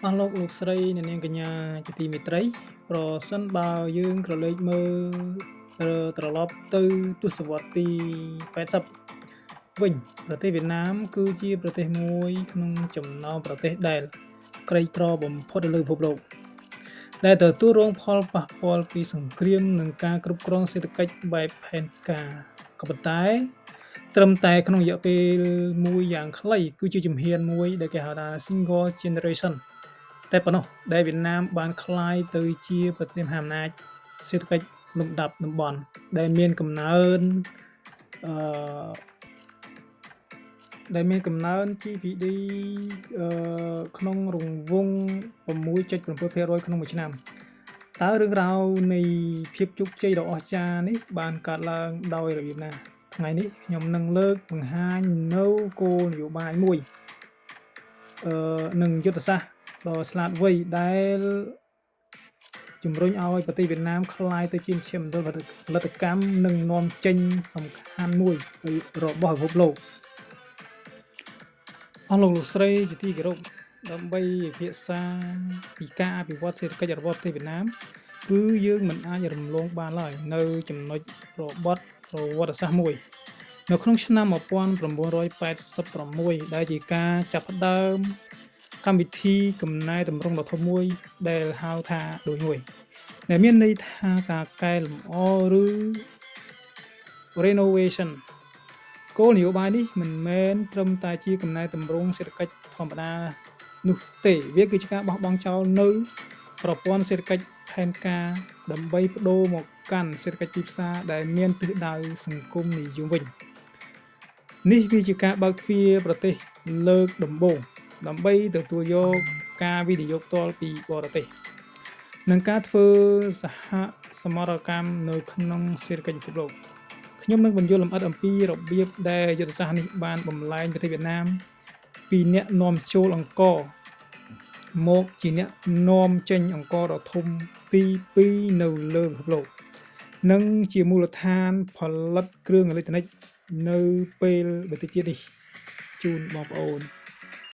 អស់លោកលោកស្រីអ្នកនាងកញ្ញាជាទីមេត្រីប្រសិនបើយើងក្រឡេកមើលត្រឡប់ទៅទសវត្សរ៍ទី80វិញប្រទេសវៀតណាមគឺជាប្រទេសមួយក្នុងចំណោមប្រទេសដែលក្រីក្របំផុតនៅលើពិភពលោកដែលទទួលរងផលប៉ះពាល់ពីសង្គ្រាមនិងការគ្រប់គ្រងសេដ្ឋកិច្ចបែបផែនការក៏ប៉ុន្តែត្រឹមតែក្នុងរយៈពេលមួយយ៉ាងខ្លីគឺជាជំហានមួយដែលគេហៅថា single generation តែប៉ុណ្ណោះដែលវៀតណាមបានក្លាយទៅជាប្រទេសមហាអំណាចសេដ្ឋកិច្ចលំដាប់តំបន់ដែលមានកំណើនអឺGDP ក្នុងរង្វង់ 6.7% ក្នុងមួយឆ្នាំតើរឿងរ៉ាវនៃភាពជោគជ័យដ៏អស្ចារ្យនេះបានកើតឡើងដោយរបៀបណាថ្ងៃនេះខ្ញុំនឹងលើកបង្ហាញនៅគោលនយោបាយមួយនិងយុទ្ធសាស្ត្រដ៏ឆ្លាតវៃដែលជំរុញឲ្យប្រទេសវៀតណាមក្លាយទៅជាមជ្ឈមណ្ឌលផលិតកម្មនិងនាំចេញសំខាន់មួយរបស់ពិភពលោកអស់លោកលោកស្រីជាទីគោរពដើម្បីពិភាក្សាពីការអភិវឌ្ឍសេដ្ឋកិច្ចរបស់ប្រទេសវៀតណាមគឺយើងមិនអាចរំលងបានឡើយនៅចំណុចរបត់ប្រវត្តិសាស្ត្រមួយនៅក្នុងឆ្នាំ 1986 ដែលជាការចាប់ផ្ដើមកម្មវិធីកំណែតម្រង់ដ៏ធំមួយដែលហៅថាដូចមួយដែលមានន័យថាការកែលម្អឬ renovation គោលនយោបាយនេះមិនមែនត្រឹមតែជាកំណែតម្រង់សេដ្ឋកិច្ចធម្មតានោះទេវាគឺជាការបោះបង់ចោលនៅប្រព័ន្ធសេដ្ឋកិច្ចផែនការដើម្បីបដូរមកកាន់សេដ្ឋកិច្ចទីផ្សារដែលមានទិសដៅសង្គមនិយមវិញនេះវាជាការបើកទ្វារប្រទេសលើកដំបូងដើម្បីទទួលយកការវិនិយោគផ្ទាល់ពីបរទេសនិងការធ្វើសហសមរកម្មនៅក្នុងសេដ្ឋកិច្ចពិភពលោកខ្ញុំនឹងបញ្យល់លម្អិតអំពីរបៀបដែលយុទ្ធសាស្ត្រនេះបានបំលែងប្រទេសវៀតណាមពីអ្នកនាំចូលអង្ករមកជាអ្នកនាំចេញអង្ករដ៏ធំទី2នៅលើពិភពលោកនិងជាមូលដ្ឋានផលិតគ្រឿងអេឡិចត្រូនិកនៅពេលបន្តិចទៀតនេះជូនបងប្អូន